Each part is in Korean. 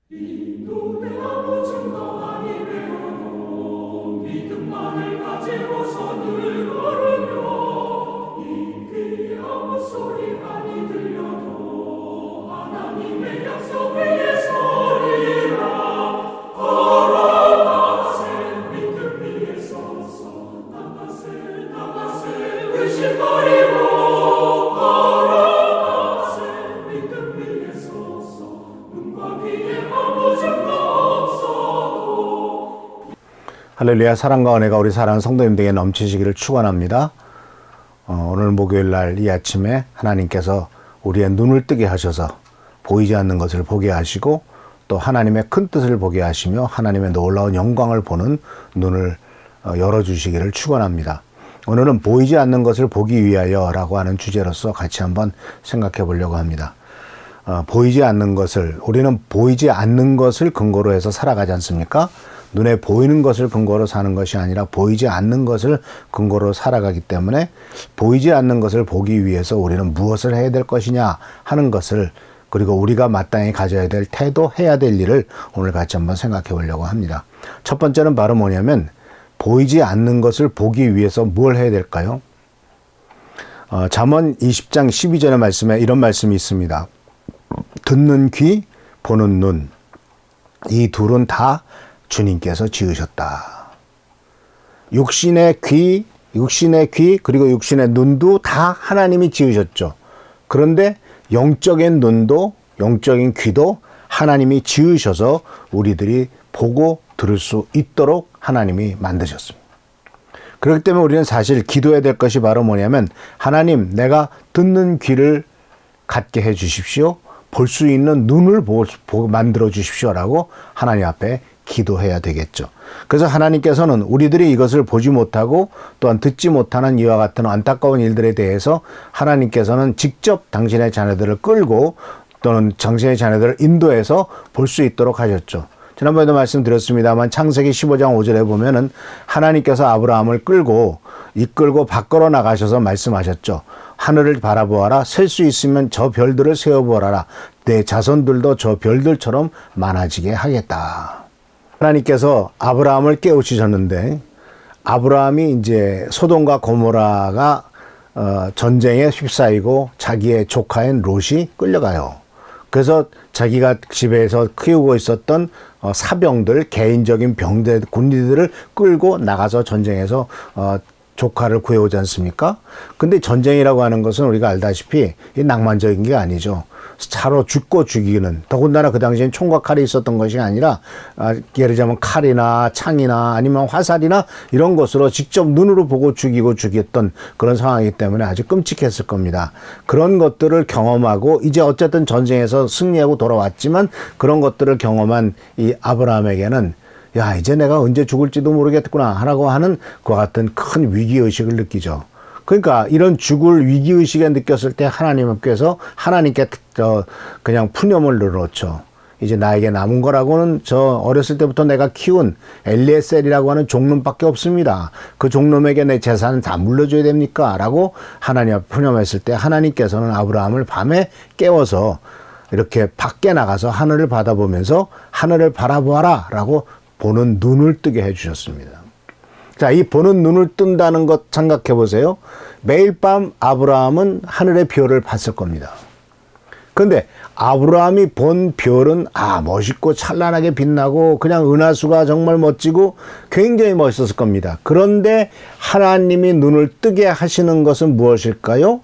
눈에 아무 증거 아니 되어도 믿음만을 가지고서 늘 걸으며 이 귀에 아무 소리 아니 들려도 하나님의 약속 위에 서리라. 걸어가세 믿음 위에 서서 나가세 의심 버리고 걸어가세 믿음 위에 서서 눈과 귀에 아무 증거 없어도. 할렐루야. 사랑과 은혜가 우리 사랑하는 성도님들에게 넘치시기를 축원합니다. 오늘 목요일 날 이 아침에 하나님께서 우리의 눈을 뜨게 하셔서 보이지 않는 것을 보게 하시고 또 하나님의 큰 뜻을 보게 하시며 하나님의 놀라운 영광을 보는 눈을 열어주시기를 축원합니다. 오늘은 보이지 않는 것을 보기 위하여 라고 하는 주제로서 같이 한번 생각해 보려고 합니다. 보이지 않는 것을, 우리는 보이지 않는 것을 근거로 해서 살아가지 않습니까? 눈에 보이는 것을 근거로 사는 것이 아니라 보이지 않는 것을 근거로 살아가기 때문에 보이지 않는 것을 보기 위해서 우리는 무엇을 해야 될 것이냐 하는 것을, 그리고 우리가 마땅히 가져야 될 태도, 해야 될 일을 오늘 같이 한번 생각해 보려고 합니다. 첫 번째는 바로 뭐냐면 보이지 않는 것을 보기 위해서 뭘 해야 될까요? 잠언 20장 12절의 말씀에 이런 말씀이 있습니다. 듣는 귀, 보는 눈, 이 둘은 다 주님께서 지으셨다. 육신의 귀, 그리고 육신의 눈도 다 하나님이 지으셨죠. 그런데 영적인 눈도, 영적인 귀도 하나님이 지으셔서 우리들이 보고 들을 수 있도록 하나님이 만드셨습니다. 그렇기 때문에 우리는 사실 기도해야 될 것이 바로 뭐냐면, 하나님, 내가 듣는 귀를 갖게 해 주십시오. 볼 수 있는 눈을 만들어 주십시오라고 하나님 앞에 기도해야 되겠죠. 그래서 하나님께서는 우리들이 이것을 보지 못하고 또한 듣지 못하는 이와 같은 안타까운 일들에 대해서 하나님께서는 직접 당신의 자녀들을 끌고 또는 당신의 자녀들을 인도해서 볼 수 있도록 하셨죠. 지난번에도 말씀드렸습니다만 창세기 15장 5절에 보면은 하나님께서 아브라함을 이끌고 밖으로 나가셔서 말씀하셨죠. 하늘을 바라보아라. 셀 수 있으면 저 별들을 세어보아라. 내 자손들도 저 별들처럼 많아지게 하겠다. 하나님께서 아브라함을 깨우치셨는데, 아브라함이 이제 소돔과 고모라가 전쟁에 휩싸이고 자기의 조카인 롯이 끌려가요. 그래서 자기가 집에서 키우고 있었던 사병들, 개인적인 군리들을 끌고 나가서 전쟁에서 조카를 구해오지 않습니까? 근데 전쟁이라고 하는 것은 우리가 알다시피 낭만적인 게 아니죠. 차로 죽고 죽이는, 더군다나 그 당시엔 총과 칼이 있었던 것이 아니라 예를 들자면 칼이나 창이나 아니면 화살이나 이런 것으로 직접 눈으로 보고 죽이고 죽였던 그런 상황이기 때문에 아주 끔찍했을 겁니다. 그런 것들을 경험하고 이제 어쨌든 전쟁에서 승리하고 돌아왔지만 그런 것들을 경험한 이 아브라함에게는 야, 이제 내가 언제 죽을지도 모르겠구나 라고 하는 그와 같은 큰 위기의식을 느끼죠. 그러니까 이런 죽을 위기의식에 느꼈을 때 하나님께서 하나님께 그냥 푸념을 늘어놓죠. 이제 나에게 남은 거라고는 저 어렸을 때부터 내가 키운 엘리에셀이라고 하는 종놈밖에 없습니다. 그 종놈에게 내 재산은 다 물려줘야 됩니까? 라고 하나님 앞에 푸념했을 때 하나님께서는 아브라함을 밤에 깨워서 이렇게 밖에 나가서 하늘을 바라보면서 하늘을 바라보아라 라고 보는 눈을 뜨게 해주셨습니다. 자, 이 보는 눈을 뜬다는 것 생각해 보세요. 매일 밤 아브라함은 하늘의 별을 봤을 겁니다. 그런데 아브라함이 본 별은 멋있고 찬란하게 빛나고 그냥 은하수가 정말 멋지고 굉장히 멋있었을 겁니다. 그런데 하나님이 눈을 뜨게 하시는 것은 무엇일까요?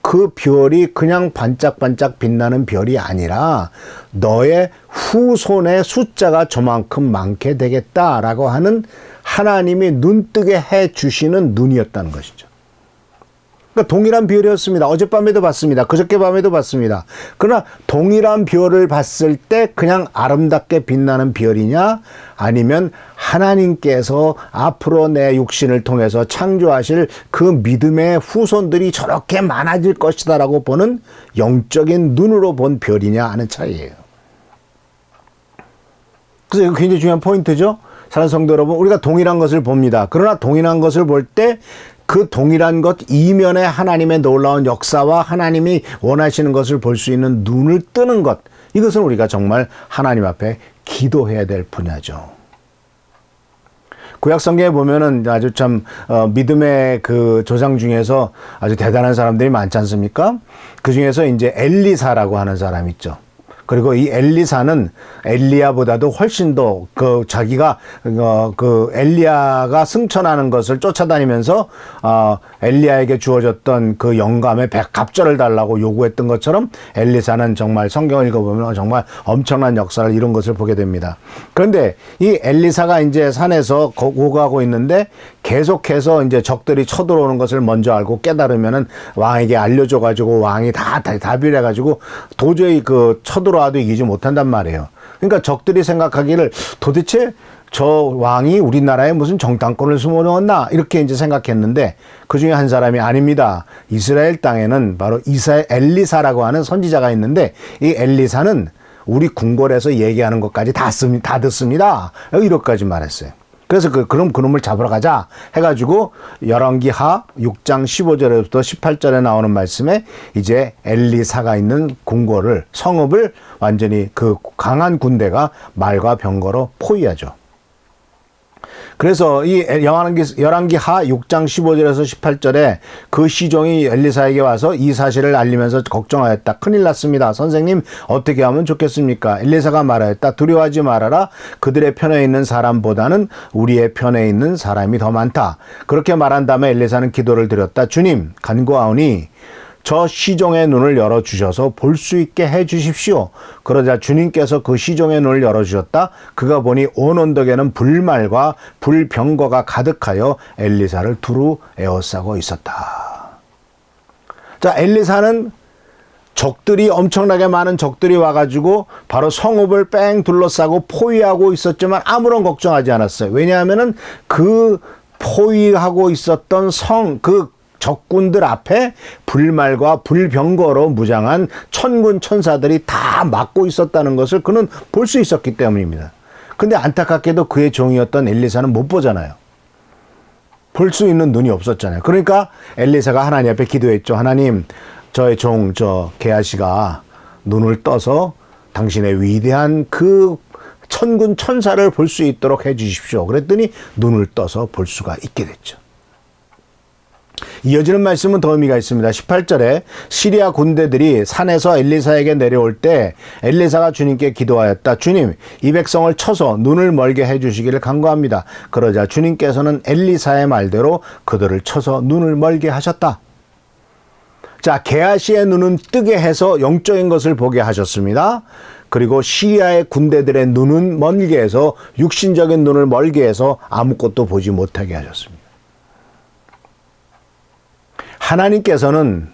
그 별이 그냥 반짝반짝 빛나는 별이 아니라 너의 후손의 숫자가 저만큼 많게 되겠다라고 하는 하나님이 눈뜨게 해 주시는 눈이었다는 것이죠. 그러니까 동일한 별이었습니다. 어젯밤에도 봤습니다. 그저께 밤에도 봤습니다. 그러나 동일한 별을 봤을 때 그냥 아름답게 빛나는 별이냐, 아니면 하나님께서 앞으로 내 육신을 통해서 창조하실 그 믿음의 후손들이 저렇게 많아질 것이다 라고 보는 영적인 눈으로 본 별이냐 하는 차이예요. 그래서 이거 굉장히 중요한 포인트죠. 사랑하는 성도 여러분, 우리가 동일한 것을 봅니다. 그러나 동일한 것을 볼 때 그 동일한 것 이면에 하나님의 놀라운 역사와 하나님이 원하시는 것을 볼 수 있는 눈을 뜨는 것, 이것은 우리가 정말 하나님 앞에 기도해야 될 분야죠. 구약 성경에 보면은 아주 참 믿음의 그 조상 중에서 아주 대단한 사람들이 많지 않습니까? 그 중에서 이제 엘리사라고 하는 사람 있죠. 그리고 이 엘리사는 엘리야보다도 훨씬 더 그 자기가 그 엘리야가 승천하는 것을 쫓아다니면서 엘리야에게 주어졌던 그 영감의 갑절을 달라고 요구했던 것처럼 엘리사는 정말 성경을 읽어보면 정말 엄청난 역사를 이룬 것을 보게 됩니다. 그런데 이 엘리사가 이제 산에서 고고하고 있는데 계속해서 이제 적들이 쳐들어오는 것을 먼저 알고 깨달으면은 왕에게 알려줘가지고 왕이 다 답의해가지고 도저히 그 쳐들어와도 이기지 못한단 말이에요. 그러니까 적들이 생각하기를 도대체 저 왕이 우리나라에 무슨 정탐꾼을 숨어놓았나 이렇게 이제 생각했는데 그 중에 한 사람이 아닙니다. 이스라엘 땅에는 바로 엘리사라고 하는 선지자가 있는데 이 엘리사는 우리 궁궐에서 얘기하는 것까지 다 듣습니다. 이렇게까지 말했어요. 그래서 그럼 그놈을 잡으러 가자 해가지고 열왕기하 6장 15절부터 18절에 나오는 말씀에 이제 엘리사가 있는 궁궐을 성읍을 완전히 그 강한 군대가 말과 병거로 포위하죠. 그래서 이 열왕기하 6장 15절에서 18절에 그 시종이 엘리사에게 와서 이 사실을 알리면서 걱정하였다. 큰일 났습니다. 선생님 어떻게 하면 좋겠습니까? 엘리사가 말하였다. 두려워하지 말아라. 그들의 편에 있는 사람보다는 우리의 편에 있는 사람이 더 많다. 그렇게 말한 다음에 엘리사는 기도를 드렸다. 주님 간구하오니 저 시종의 눈을 열어주셔서 볼 수 있게 해주십시오. 그러자 주님께서 그 시종의 눈을 열어주셨다. 그가 보니 온 언덕에는 불말과 불병거가 가득하여 엘리사를 두루 에워싸고 있었다. 자, 엘리사는 적들이 엄청나게 많은 적들이 와가지고 바로 성읍을 뺑 둘러싸고 포위하고 있었지만 아무런 걱정하지 않았어요. 왜냐하면은 그 포위하고 있었던 적군들 앞에 불말과 불병거로 무장한 천군 천사들이 다 막고 있었다는 것을 그는 볼 수 있었기 때문입니다. 근데 안타깝게도 그의 종이었던 엘리사는 못 보잖아요. 볼 수 있는 눈이 없었잖아요. 그러니까 엘리사가 하나님 앞에 기도했죠. 하나님, 저의 종 게하시가 눈을 떠서 당신의 위대한 그 천군 천사를 볼 수 있도록 해 주십시오. 그랬더니 눈을 떠서 볼 수가 있게 됐죠. 이어지는 말씀은 더 의미가 있습니다. 18절에 시리아 군대들이 산에서 엘리사에게 내려올 때 엘리사가 주님께 기도하였다. 주님, 이 백성을 쳐서 눈을 멀게 해주시기를 간구합니다. 그러자 주님께서는 엘리사의 말대로 그들을 쳐서 눈을 멀게 하셨다. 자, 게하시의 눈은 뜨게 해서 영적인 것을 보게 하셨습니다. 그리고 시리아의 군대들의 눈은 멀게 해서 육신적인 눈을 멀게 해서 아무것도 보지 못하게 하셨습니다. 하나님께서는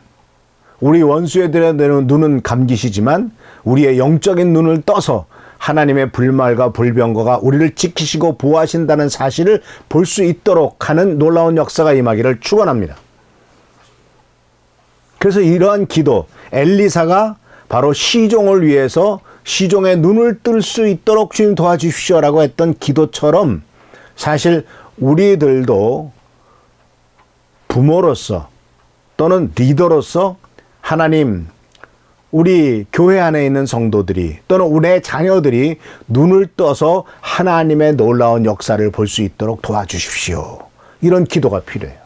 우리 원수애들의 눈은 감기시지만 우리의 영적인 눈을 떠서 하나님의 불말과 불병거가 우리를 지키시고 보호하신다는 사실을 볼 수 있도록 하는 놀라운 역사가 임하기를 축원합니다. 그래서 이러한 기도, 엘리사가 바로 시종을 위해서 시종의 눈을 뜰 수 있도록 주님 도와주십시오라고 했던 기도처럼 사실 우리들도 부모로서 또는 리더로서 하나님, 우리 교회 안에 있는 성도들이 또는 우리의 자녀들이 눈을 떠서 하나님의 놀라운 역사를 볼 수 있도록 도와주십시오. 이런 기도가 필요해요.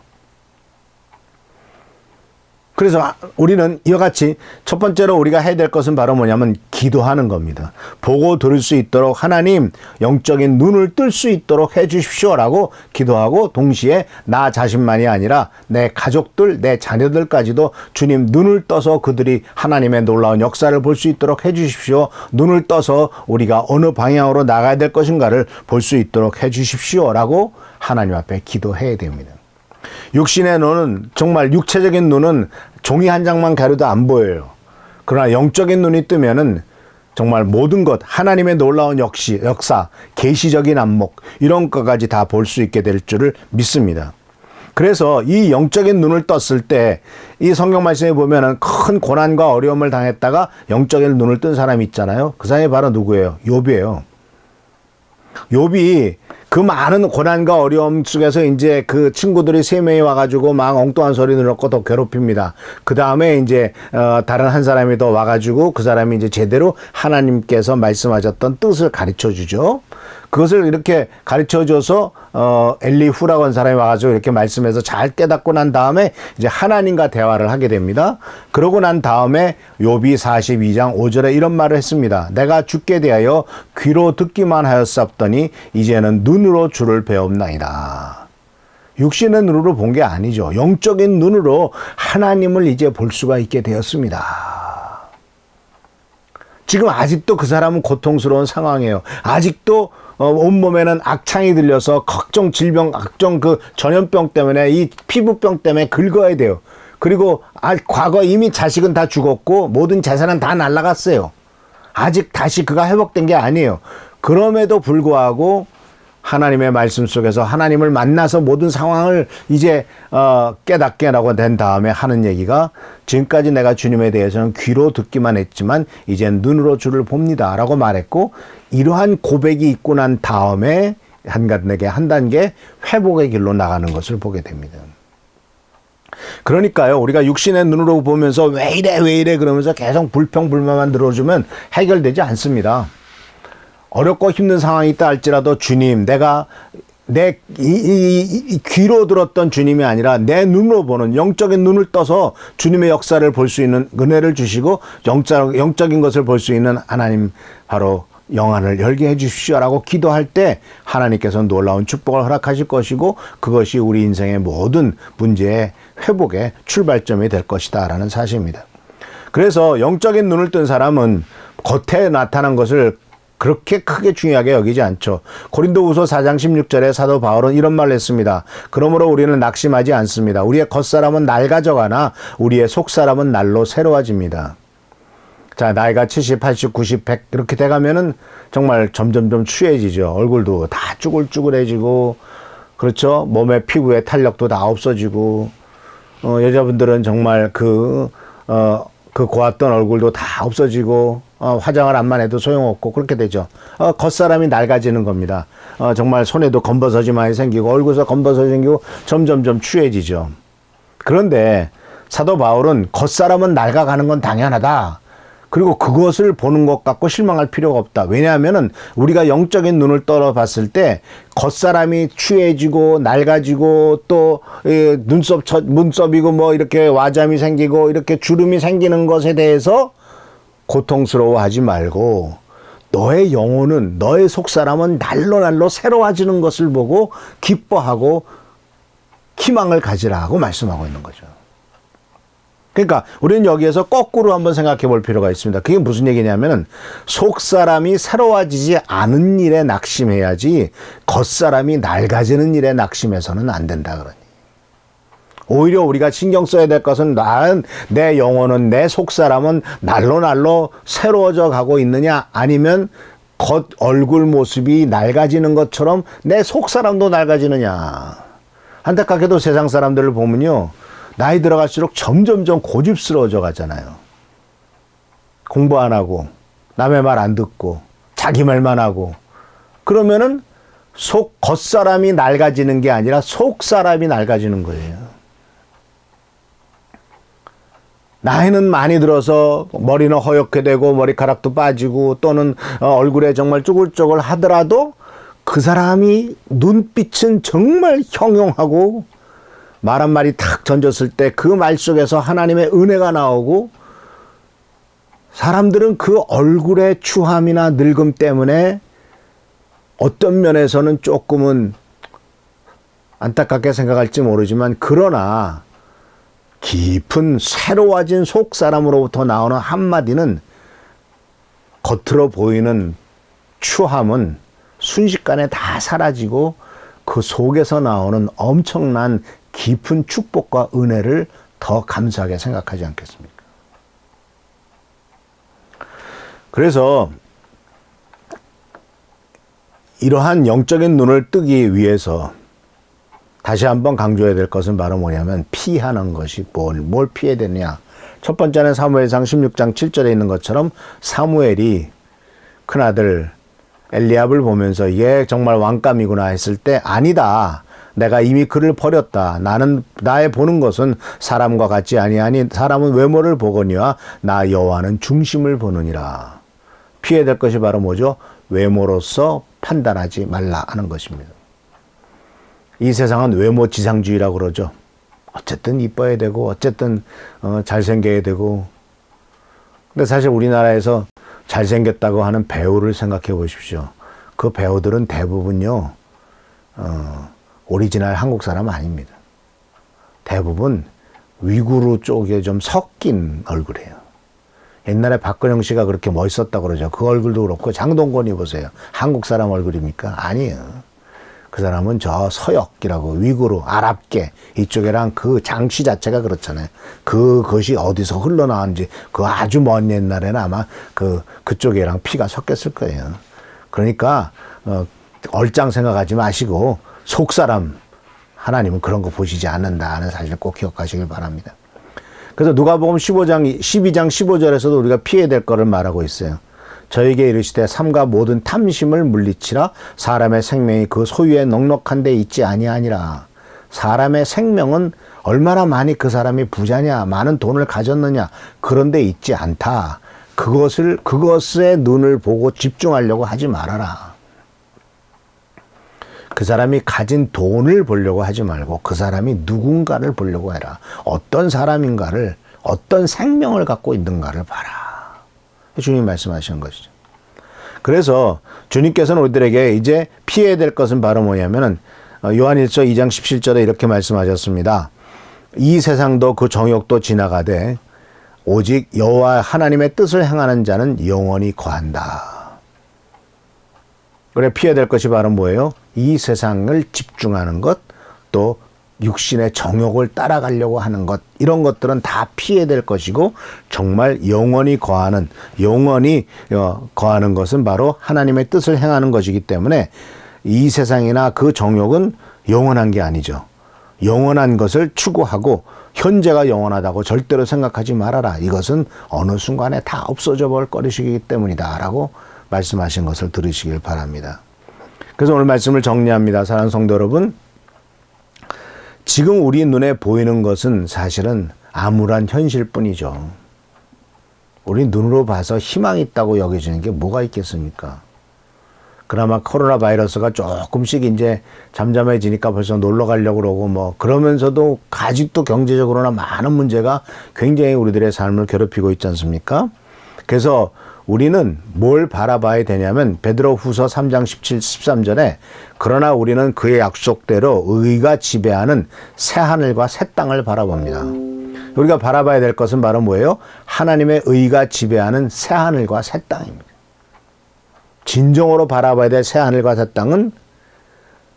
그래서 우리는 이와 같이 첫 번째로 우리가 해야 될 것은 바로 뭐냐면 기도하는 겁니다. 보고 들을 수 있도록 하나님 영적인 눈을 뜰 수 있도록 해 주십시오라고 기도하고 동시에 나 자신만이 아니라 내 가족들, 내 자녀들까지도 주님 눈을 떠서 그들이 하나님의 놀라운 역사를 볼 수 있도록 해 주십시오. 눈을 떠서 우리가 어느 방향으로 나가야 될 것인가를 볼 수 있도록 해 주십시오라고 하나님 앞에 기도해야 됩니다. 육신의 눈은 정말 육체적인 눈은 종이 한 장만 가려도 안 보여요. 그러나 영적인 눈이 뜨면은 정말 모든 것, 하나님의 놀라운 역사, 계시적인 안목 이런 것까지 다 볼 수 있게 될 줄을 믿습니다. 그래서 이 영적인 눈을 떴을 때 이 성경 말씀에 보면은 큰 고난과 어려움을 당했다가 영적인 눈을 뜬 사람이 있잖아요. 그 사람이 바로 누구예요? 욥이에요. 욥이 그 많은 고난과 어려움 속에서 이제 그 친구들이 3명이 와가지고 막 엉뚱한 소리 들었고 더 괴롭힙니다. 그 다음에 이제 다른 한 사람이 더 와가지고 그 사람이 이제 제대로 하나님께서 말씀하셨던 뜻을 가르쳐 주죠. 그것을 이렇게 가르쳐 줘서 엘리후라고 하는 사람이 와가지고 이렇게 말씀해서 잘 깨닫고 난 다음에 이제 하나님과 대화를 하게 됩니다. 그러고 난 다음에 욥이 42장 5절에 이런 말을 했습니다. 내가 주께 대하여 귀로 듣기만 하였사옵더니 이제는 눈으로 주를 배웁나이다. 육신의 눈으로 본 게 아니죠. 영적인 눈으로 하나님을 이제 볼 수가 있게 되었습니다. 지금 아직도 그 사람은 고통스러운 상황이에요. 아직도 온몸에는 악창이 들려서 각종 질병, 각종 그 전염병 때문에 이 피부병 때문에 긁어야 돼요. 그리고 과거 이미 자식은 다 죽었고 모든 재산은 다 날아갔어요. 아직 다시 그가 회복된 게 아니에요. 그럼에도 불구하고 하나님의 말씀 속에서 하나님을 만나서 모든 상황을 이제 깨닫게라고 된 다음에 하는 얘기가 지금까지 내가 주님에 대해서는 귀로 듣기만 했지만 이젠 눈으로 주를 봅니다 라고 말했고, 이러한 고백이 있고 난 다음에 한 단계 회복의 길로 나가는 것을 보게 됩니다. 그러니까요, 우리가 육신의 눈으로 보면서 왜 이래 그러면서 계속 불평불만만 들어주면 해결되지 않습니다. 어렵고 힘든 상황이 있다 할지라도 주님, 내가 내 귀로 들었던 주님이 아니라 내 눈으로 보는 영적인 눈을 떠서 주님의 역사를 볼 수 있는 은혜를 주시고 영적인 것을 볼 수 있는 하나님, 바로 영안을 열게 해 주십시오라고 기도할 때 하나님께서는 놀라운 축복을 허락하실 것이고 그것이 우리 인생의 모든 문제의 회복의 출발점이 될 것이다 라는 사실입니다. 그래서 영적인 눈을 뜬 사람은 겉에 나타난 것을 그렇게 크게 중요하게 여기지 않죠. 고린도후서 4장 16절에 사도 바울은 이런 말을 했습니다. 그러므로 우리는 낙심하지 않습니다. 우리의 겉사람은 낡아져가나 우리의 속사람은 날로 새로워집니다. 자, 나이가 70, 80, 90, 100 이렇게 돼가면은 정말 점점점 추해지죠. 얼굴도 다 쭈글쭈글해지고, 그렇죠. 몸의 피부의 탄력도 다 없어지고, 여자분들은 정말 그 고왔던 얼굴도 다 없어지고, 화장을 안만 해도 소용없고 그렇게 되죠. 겉사람이 낡아지는 겁니다. 정말 손에도 검버섯이 많이 생기고 얼굴에서 검버섯이 생기고 점점점 추해지죠. 그런데 사도 바울은 겉사람은 낡아가는 건 당연하다. 그리고 그것을 보는 것 갖고 실망할 필요가 없다. 왜냐하면은 우리가 영적인 눈을 떨어 봤을 때 겉사람이 추해지고 낡아지고 또 눈썹이고 뭐 이렇게 와잠이 생기고 이렇게 주름이 생기는 것에 대해서 고통스러워하지 말고 너의 영혼은, 너의 속사람은 날로 새로워지는 것을 보고 기뻐하고 희망을 가지라고 말씀하고 있는 거죠. 그러니까 우리는 여기에서 거꾸로 한번 생각해 볼 필요가 있습니다. 그게 무슨 얘기냐면은 속사람이 새로워지지 않은 일에 낙심해야지 겉사람이 낡아지는 일에 낙심해서는 안 된다 그러니. 오히려 우리가 신경 써야 될 것은 내 영혼은, 내 속사람은 날로 새로워져 가고 있느냐, 아니면 겉 얼굴 모습이 낡아지는 것처럼 내 속사람도 낡아지느냐. 안타깝게도 세상 사람들을 보면요, 나이 들어갈수록 점점점 고집스러워져 가잖아요. 공부 안 하고 남의 말 안 듣고 자기 말만 하고, 그러면은 겉사람이 낡아지는 게 아니라 속사람이 낡아지는 거예요. 나이는 많이 들어서 머리는 허옇게 되고 머리카락도 빠지고 또는 얼굴에 정말 쭈글쭈글 하더라도 그 사람이 눈빛은 정말 형용하고 말 한마디 탁 던졌을 때 그 말 속에서 하나님의 은혜가 나오고, 사람들은 그 얼굴의 추함이나 늙음 때문에 어떤 면에서는 조금은 안타깝게 생각할지 모르지만, 그러나 깊은 새로워진 속사람으로부터 나오는 한마디는 겉으로 보이는 추함은 순식간에 다 사라지고 그 속에서 나오는 엄청난 깊은 축복과 은혜를 더 감사하게 생각하지 않겠습니까? 그래서 이러한 영적인 눈을 뜨기 위해서 다시 한번 강조해야 될 것은 바로 뭐냐면 피하는 것이 뭘 피해야 되느냐. 첫 번째는 사무엘상 16장 7절에 있는 것처럼 사무엘이 큰아들 엘리압을 보면서 이게 정말 왕감이구나 했을 때 아니다. 내가 이미 그를 버렸다. 나는 나의 보는 것은 사람과 같지 아니하니 사람은 외모를 보거니와 나 여호와는 중심을 보느니라. 피해야 될 것이 바로 뭐죠? 외모로서 판단하지 말라 하는 것입니다. 이 세상은 외모 지상주의라고 그러죠. 어쨌든 이뻐야 되고 어쨌든 잘생겨야 되고. 근데 사실 우리나라에서 잘생겼다고 하는 배우를 생각해 보십시오. 그 배우들은 대부분요. 오리지널 한국 사람 아닙니다. 대부분 위구르 쪽에 좀 섞인 얼굴이에요. 옛날에 박근영 씨가 그렇게 멋있었다고 그러죠. 그 얼굴도 그렇고 장동건이 보세요. 한국 사람 얼굴입니까? 아니에요. 그 사람은 저 서역이라고 위구르, 아랍계 이쪽이랑 그 장치 자체가 그렇잖아요. 그것이 어디서 흘러나왔는지 그 아주 먼 옛날에는 아마 그쪽이랑 피가 섞였을 거예요. 그러니까 얼짱 생각하지 마시고 속사람 하나님은 그런 거 보시지 않는다 하는 사실을 꼭 기억하시길 바랍니다. 그래서 누가복음 12장 15절에서도 우리가 피해야 될 거를 말하고 있어요. 저에게 이르시되 삼가 모든 탐심을 물리치라. 사람의 생명이 그 소유에 넉넉한 데 있지 아니하니라. 사람의 생명은 얼마나 많이 그 사람이 부자냐, 많은 돈을 가졌느냐, 그런 데 있지 않다. 그것에 눈을 보고 집중하려고 하지 말아라. 그 사람이 가진 돈을 보려고 하지 말고 그 사람이 누군가를 보려고 해라. 어떤 사람인가를, 어떤 생명을 갖고 있는가를 봐라. 주님 말씀하시는 것이죠. 그래서 주님께서는 우리들에게 이제 피해야 될 것은 바로 뭐냐면은 요한일서 2장 17절에 이렇게 말씀하셨습니다. 이 세상도 그 정욕도 지나가되 오직 여호와 하나님의 뜻을 행하는 자는 영원히 거한다. 그래 피해야 될 것이 바로 뭐예요? 이 세상을 집중하는 것, 또 육신의 정욕을 따라가려고 하는 것, 이런 것들은 다 피해야 될 것이고 정말 영원히 거하는 것은 바로 하나님의 뜻을 행하는 것이기 때문에 이 세상이나 그 정욕은 영원한 게 아니죠. 영원한 것을 추구하고 현재가 영원하다고 절대로 생각하지 말아라. 이것은 어느 순간에 다 없어져 버릴 것이기 때문이다 라고 말씀하신 것을 들으시길 바랍니다. 그래서 오늘 말씀을 정리합니다. 사랑하는 성도 여러분, 지금 우리 눈에 보이는 것은 사실은 암울한 현실뿐이죠. 우리 눈으로 봐서 희망이 있다고 여겨지는 게 뭐가 있겠습니까? 그나마 코로나 바이러스가 조금씩 이제 잠잠해지니까 벌써 놀러 가려고 그러고 그러면서도 아직도 경제적으로나 많은 문제가 굉장히 우리들의 삶을 괴롭히고 있지 않습니까? 그래서 우리는 뭘 바라봐야 되냐면 베드로후서 3장 13절에 그러나 우리는 그의 약속대로 의가 지배하는 새하늘과 새 땅을 바라봅니다. 우리가 바라봐야 될 것은 바로 뭐예요? 하나님의 의가 지배하는 새하늘과 새 땅입니다. 진정으로 바라봐야 될 새하늘과 새 땅은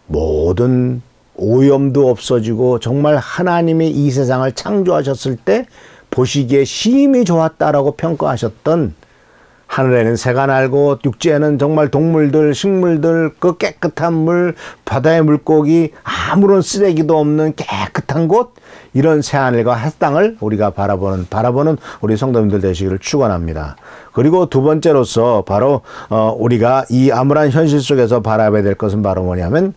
모든 오염도 없어지고 정말 하나님이 이 세상을 창조하셨을 때 보시기에 심히 좋았다라고 평가하셨던 하늘에는 새가 날고 육지에는 정말 동물들, 식물들, 그 깨끗한 물, 바다의 물고기, 아무런 쓰레기도 없는 깨끗한 곳, 이런 새하늘과 새 땅을 우리가 바라보는 우리 성도님들 되시기를 축원합니다. 그리고 두 번째로서 바로 우리가 이 암울한 현실 속에서 바라봐야 될 것은 바로 뭐냐면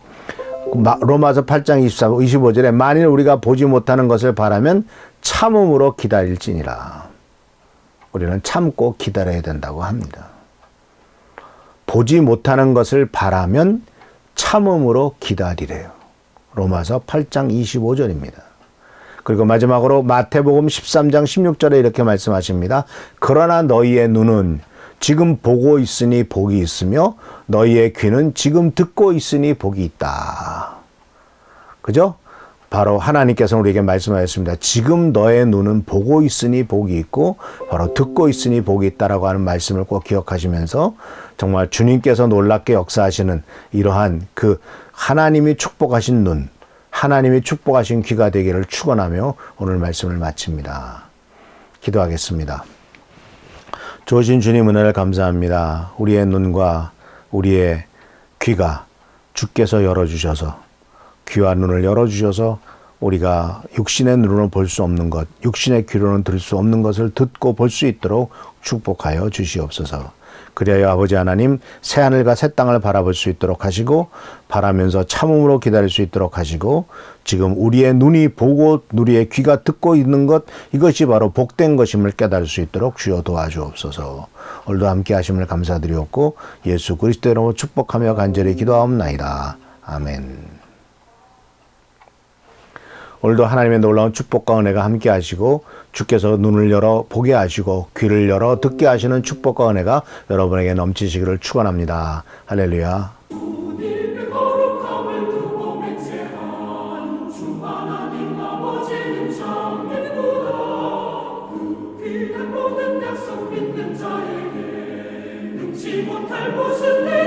로마서 8장 25절에 만일 우리가 보지 못하는 것을 바라면 참음으로 기다릴지니라. 우리는 참고 기다려야 된다고 합니다. 보지 못하는 것을 바라면 참음으로 기다리래요. 로마서 8장 25절입니다. 그리고 마지막으로 마태복음 13장 16절에 이렇게 말씀하십니다. 그러나 너희의 눈은 지금 보고 있으니 복이 있으며 너희의 귀는 지금 듣고 있으니 복이 있다. 그죠? 바로 하나님께서는 우리에게 말씀하셨습니다. 지금 너의 눈은 보고 있으니 복이 있고 바로 듣고 있으니 복이 있다라고 하는 말씀을 꼭 기억하시면서 정말 주님께서 놀랍게 역사하시는 이러한 그 하나님이 축복하신 눈, 하나님이 축복하신 귀가 되기를 축원하며 오늘 말씀을 마칩니다. 기도하겠습니다. 좋으신 주님 은혜를 감사합니다. 우리의 눈과 우리의 귀가 주께서 열어주셔서 귀와 눈을 열어주셔서 우리가 육신의 눈으로는 볼 수 없는 것, 육신의 귀로는 들을 수 없는 것을 듣고 볼 수 있도록 축복하여 주시옵소서. 그리하여 아버지 하나님 새 하늘과 새 땅을 바라볼 수 있도록 하시고 바라면서 참음으로 기다릴 수 있도록 하시고 지금 우리의 눈이 보고 우리의 귀가 듣고 있는 것 이것이 바로 복된 것임을 깨달을 수 있도록 주여 도와주옵소서. 오늘도 함께 하심을 감사드리옵고 예수 그리스도의 이름으로 축복하며 간절히 기도하옵나이다. 아멘. 오늘도 하나님의 놀라운 축복과 은혜가 함께 하시고 주께서 눈을 열어 보게 하시고 귀를 열어 듣게 하시는 축복과 은혜가 여러분에게 넘치시기를 축원합니다. 할렐루야. 주님의 거룩함을 두고 맹세한 주 하나님 아버지는 장님보다 그 귀한 모든 약속 믿는 자에게 능치 못할 무슨